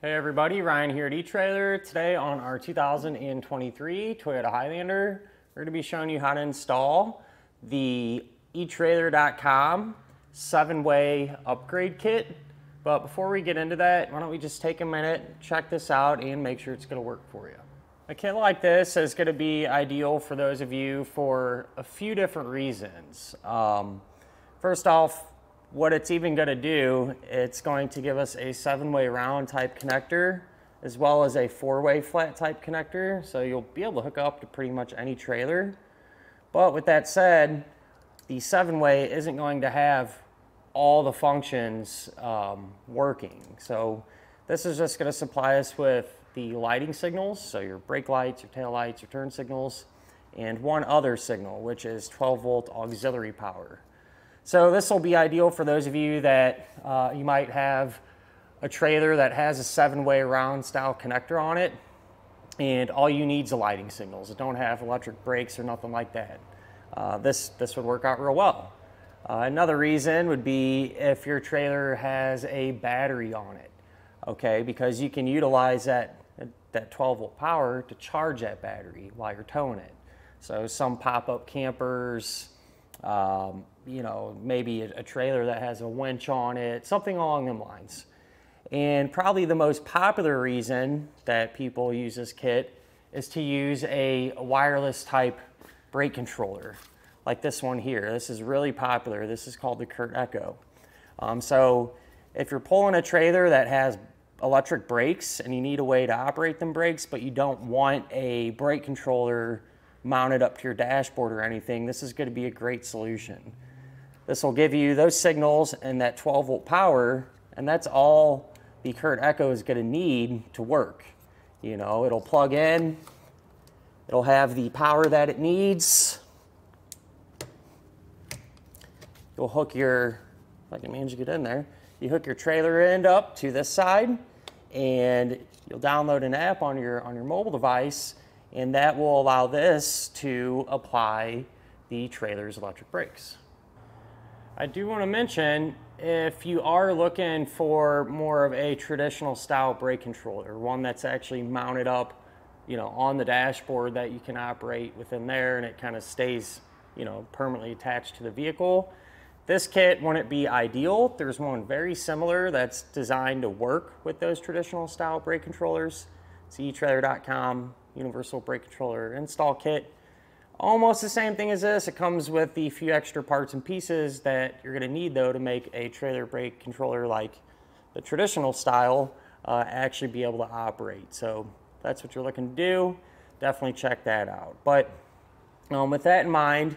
Hey everybody, Ryan here at eTrailer. Today on our 2023 Toyota Highlander, we're going to be showing you how to install the etrailer.com 7-way upgrade kit. But before we get into that, why don't we just take a minute, check this out, and make sure it's going to work for you. A kit like this is going to be ideal for those of you for a few different reasons. First off, what it's even going to do, it's going to give us a 7-way round type connector as well as a 4-way flat type connector, so you'll be able to hook up to pretty much any trailer. But with that said, the 7-way isn't going to have all the functions working. So this is just going to supply us with the lighting signals, so your brake lights, your tail lights, your turn signals, and one other signal, which is 12-volt auxiliary power. So this will be ideal for those of you that you might have a trailer that has a 7-way round style connector on it, and all you need is the lighting signals. It don't have electric brakes or nothing like that. This would work out real well. Another reason would be if your trailer has a battery on it, okay, because you can utilize that 12-volt power to charge that battery while you're towing it. So some pop-up campers, you know, maybe a trailer that has a winch on it, something along them lines. And probably the most popular reason that people use this kit is to use a wireless type brake controller, like this one here. This is really popular. This is called the Curt Echo. So if you're pulling a trailer that has electric brakes and you need a way to operate them brakes, but you don't want a brake controller mounted up to your dashboard or anything, this is going to be a great solution. This will give you those signals and that 12-volt power, and that's all the Curt Echo is going to need to work. You know, it'll plug in, it'll have the power that it needs. You'll hook your, if I can manage to get in there, you hook your trailer end up to this side, and you'll download an app on your mobile device, and that will allow this to apply the trailer's electric brakes. I do want to mention, if you are looking for more of a traditional style brake controller, one that's actually mounted up, you know, on the dashboard that you can operate within there and it kind of stays, you know, permanently attached to the vehicle, this kit wouldn't be ideal. There's one very similar that's designed to work with those traditional style brake controllers. It's etrailer.com universal brake controller install kit. Almost the same thing as this. It comes with the few extra parts and pieces that you're going to need though to make a trailer brake controller like the traditional style actually be able to operate. So if that's what you're looking to do, definitely check that out. But with that in mind,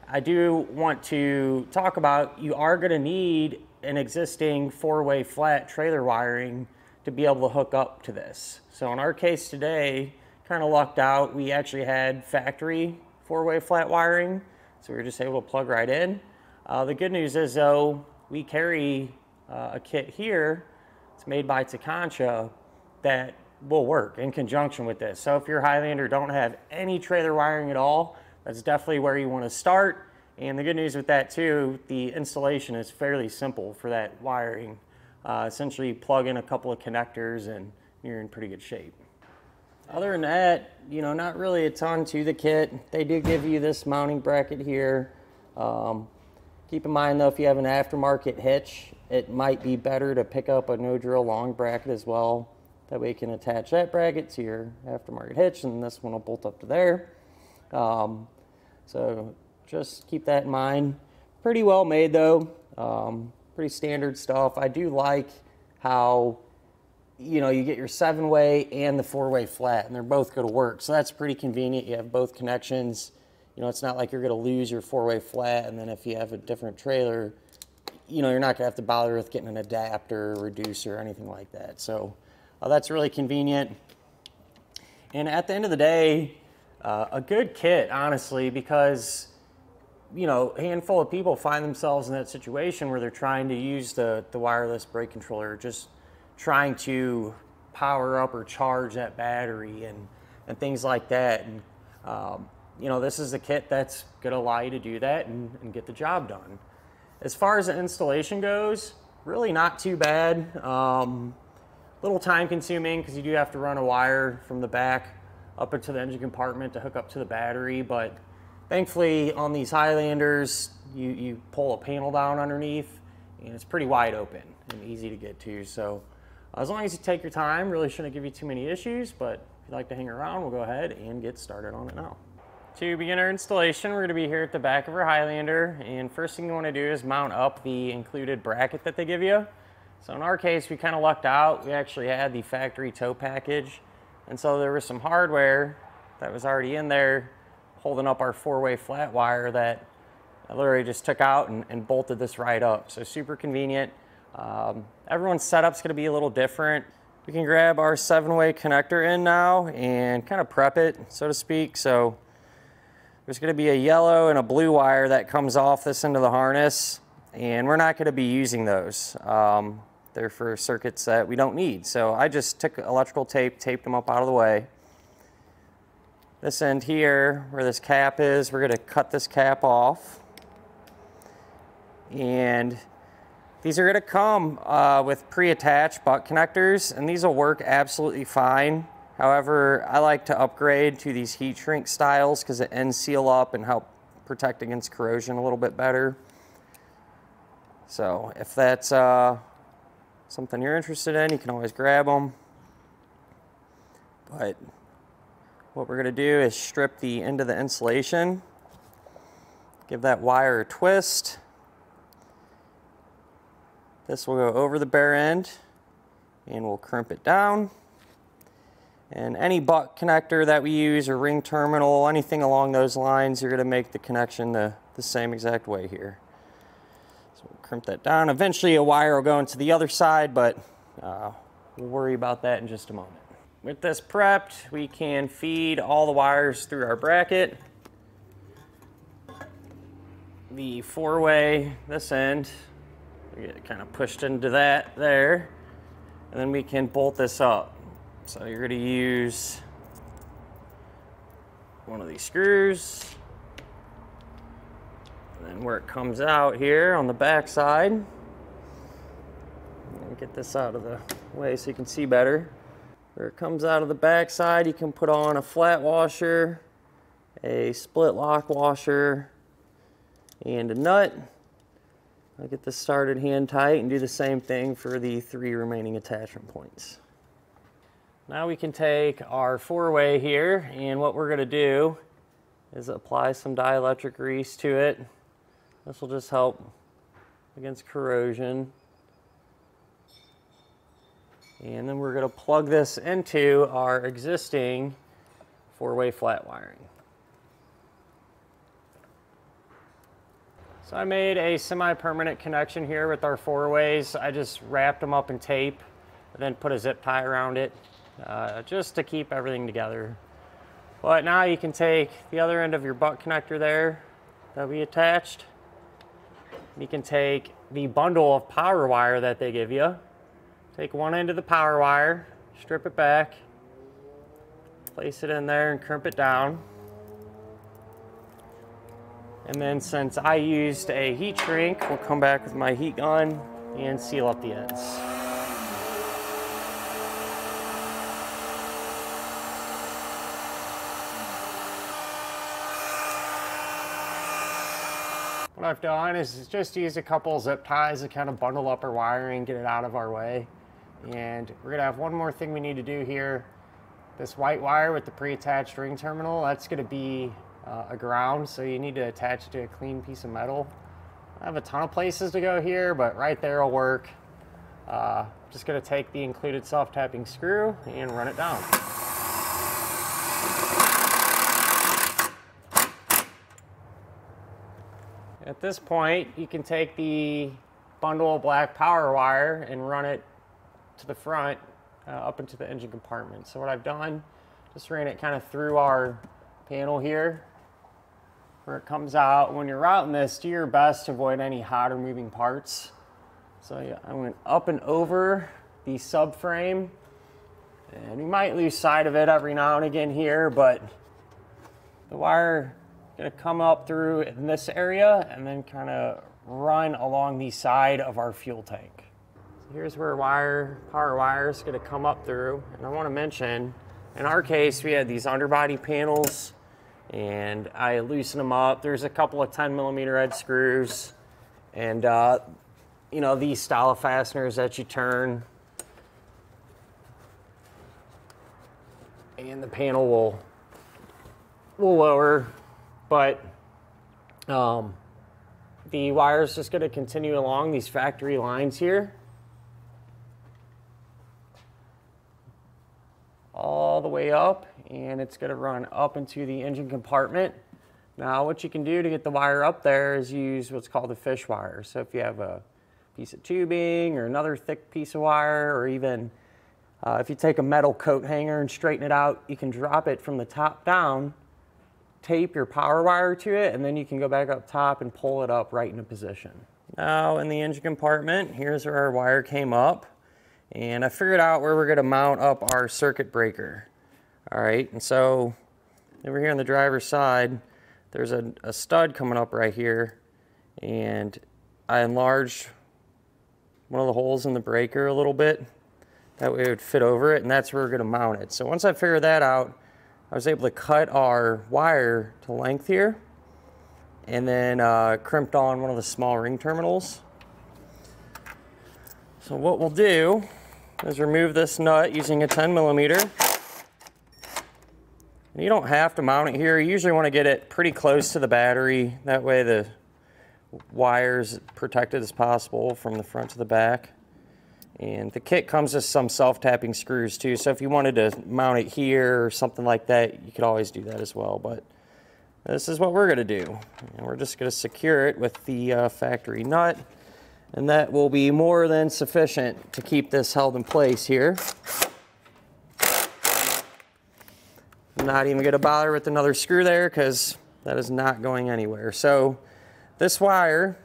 I do want to talk about, you are going to need an existing 4-way flat trailer wiring to be able to hook up to this. So in our case today, kind of lucked out, we actually had factory 4-way flat wiring, so we were just able to plug right in. The good news is though, we carry a kit here, it's made by Tekonsha, that will work in conjunction with this. So if your Highlander don't have any trailer wiring at all, that's definitely where you want to start. And the good news with that too, the installation is fairly simple for that wiring. Essentially plug in a couple of connectors and you're in pretty good shape. Other than that, you know, not really a ton to the kit. They do give you this mounting bracket here. Keep in mind though, if you have an aftermarket hitch, it might be better to pick up a no drill long bracket as well. That way you can attach that bracket to your aftermarket hitch, and this one will bolt up to there. So just keep that in mind. Pretty well made though, pretty standard stuff. I do like how, you know, you get your 7-way and the 4-way flat, and they're both going to work. So that's pretty convenient. You have both connections. You know, it's not like you're going to lose your 4-way flat, and then if you have a different trailer, you know, you're not going to have to bother with getting an adapter, reducer, or anything like that. So that's really convenient. And at the end of the day, a good kit, honestly, because, you know, a handful of people find themselves in that situation where they're trying to use the wireless brake controller, just trying to power up or charge that battery and things like that. And, you know, this is a kit that's going to allow you to do that and get the job done. As far as the installation goes, really not too bad. little time consuming because you do have to run a wire from the back up into the engine compartment to hook up to the battery, but thankfully on these Highlanders, you pull a panel down underneath and it's pretty wide open and easy to get to. So as long as you take your time, really shouldn't give you too many issues, but if you'd like to hang around, we'll go ahead and get started on it now. To begin our installation, we're going to be here at the back of our Highlander, and first thing you want to do is mount up the included bracket that they give you. So in our case, we kind of lucked out. We actually had the factory tow package, and so there was some hardware that was already in there holding up our 4-way flat wire that I literally just took out and bolted this right up. So super convenient. Everyone's setup's going to be a little different. We can grab our 7-way connector in now and kind of prep it, so to speak. So there's going to be a yellow and a blue wire that comes off this end of the harness, and we're not going to be using those. They're for circuits that we don't need. So I just took electrical tape, taped them up out of the way. This end here, where this cap is, we're going to cut this cap off. And these are going to come with pre-attached butt connectors, and these will work absolutely fine. However, I like to upgrade to these heat shrink styles because it ends seal up and help protect against corrosion a little bit better. So if that's something you're interested in, you can always grab them. But what we're going to do is strip the end of the insulation, give that wire a twist. This will go over the bare end and we'll crimp it down. And any butt connector that we use or ring terminal, anything along those lines, you're going to make the connection the same exact way here. So we'll crimp that down. Eventually a wire will go into the other side, but we'll worry about that in just a moment. With this prepped, we can feed all the wires through our bracket. The 4-way, this end, we get it kind of pushed into that there, and then we can bolt this up. So you're going to use one of these screws, and then where it comes out here on the back side, get this out of the way so you can see better. Where it comes out of the back side, you can put on a flat washer, a split lock washer, and a nut. I'll get this started hand tight and do the same thing for the 3 remaining attachment points. Now we can take our 4-way here, and what we're going to do is apply some dielectric grease to it. This will just help against corrosion. And then we're going to plug this into our existing 4-way flat wiring. So I made a semi-permanent connection here with our 4-ways. I just wrapped them up in tape and then put a zip tie around it. Just to keep everything together. But now you can take the other end of your butt connector there that we attached. You can take the bundle of power wire that they give you. Take one end of the power wire, strip it back, place it in there and crimp it down. And then since I used a heat shrink, we'll come back with my heat gun and seal up the ends. What I've done is just use a couple zip ties to kind of bundle up our wiring, get it out of our way. And we're gonna have one more thing we need to do here. This white wire with the pre-attached ring terminal, that's gonna be a ground, so you need to attach it to a clean piece of metal. I have a ton of places to go here, but right there will work. Just gonna take the included self-tapping screw and run it down. At this point, you can take the bundle of black power wire and run it to the front, up into the engine compartment. So what I've done, just ran it kind of through our panel here, where it comes out. When you're routing this, do your best to avoid any hot or moving parts. So yeah, I went up and over the subframe, and you might lose sight of it every now and again here, but the wire gonna come up through in this area and then kind of run along the side of our fuel tank. Here's where power wire is going to come up through. And I want to mention, in our case, we had these underbody panels, and I loosened them up. There's a couple of 10mm head screws, and you know, these style of fasteners that you turn, and the panel will lower, but the wire is just going to continue along these factory lines here, all the way up, and it's going to run up into the engine compartment. Now what you can do to get the wire up there is use what's called a fish wire. So if you have a piece of tubing or another thick piece of wire, or even if you take a metal coat hanger and straighten it out, you can drop it from the top down, tape your power wire to it, and then you can go back up top and pull it up right into position. Now in the engine compartment, here's where our wire came up, and I figured out where we're going to mount up our circuit breaker. All right, and so over here on the driver's side, there's a stud coming up right here, and I enlarged one of the holes in the breaker a little bit. That way it would fit over it, and that's where we're going to mount it. So once I figured that out, I was able to cut our wire to length here, and then crimped on one of the small ring terminals. So what we'll do is remove this nut using a 10mm. And you don't have to mount it here. You usually want to get it pretty close to the battery. That way the wire's protected as possible from the front to the back. And the kit comes with some self-tapping screws too, so if you wanted to mount it here or something like that, you could always do that as well. But this is what we're going to do. And we're just going to secure it with the factory nut, and that will be more than sufficient to keep this held in place here. I'm not even going to bother with another screw there because that is not going anywhere. So this wire,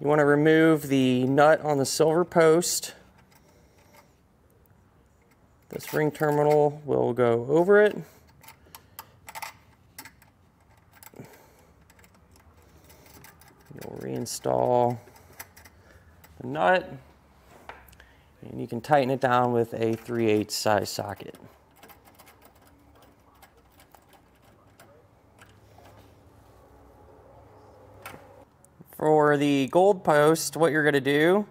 you want to remove the nut on the silver post. This ring terminal will go over it. You'll reinstall the nut, and you can tighten it down with a 3/8 size socket. For the gold post, what you're going to do,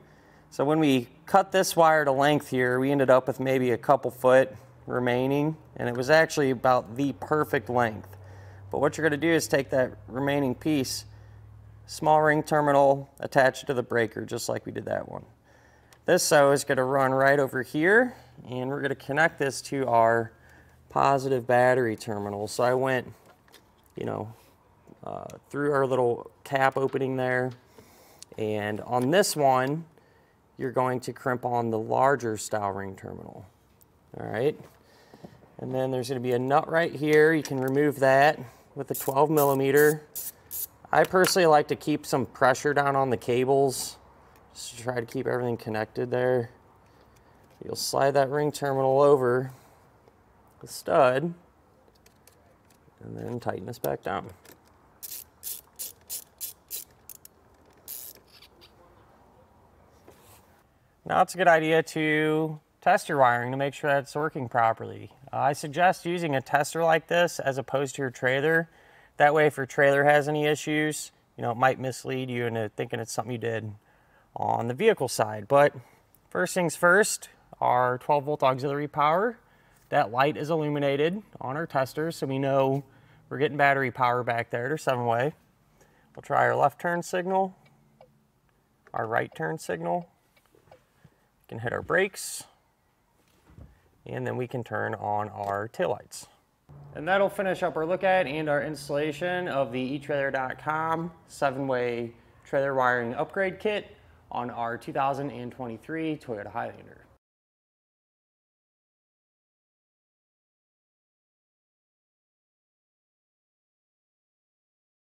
so when we cut this wire to length here, we ended up with maybe a couple foot remaining, and it was actually about the perfect length. But what you're going to do is take that remaining piece, small ring terminal, attach it to the breaker just like we did that one. This though is going to run right over here, and we're going to connect this to our positive battery terminal. So I went, you know, through our little cap opening there, and on this one you're going to crimp on the larger style ring terminal. All right, and then there's going to be a nut right here. You can remove that with a 12mm. I personally like to keep some pressure down on the cables just to try to keep everything connected there. You'll slide that ring terminal over the stud and then tighten this back down. Now it's a good idea to test your wiring to make sure that it's working properly. I suggest using a tester like this as opposed to your trailer. That way if your trailer has any issues, you know, it might mislead you into thinking it's something you did on the vehicle side. But first things first, our 12-volt auxiliary power, that light is illuminated on our tester, so we know we're getting battery power back there to 7-way. We'll try our left turn signal, our right turn signal. We can hit our brakes, and then we can turn on our taillights. And that'll finish up our look at and our installation of the etrailer.com 7-way trailer wiring upgrade kit on our 2023 Toyota Highlander.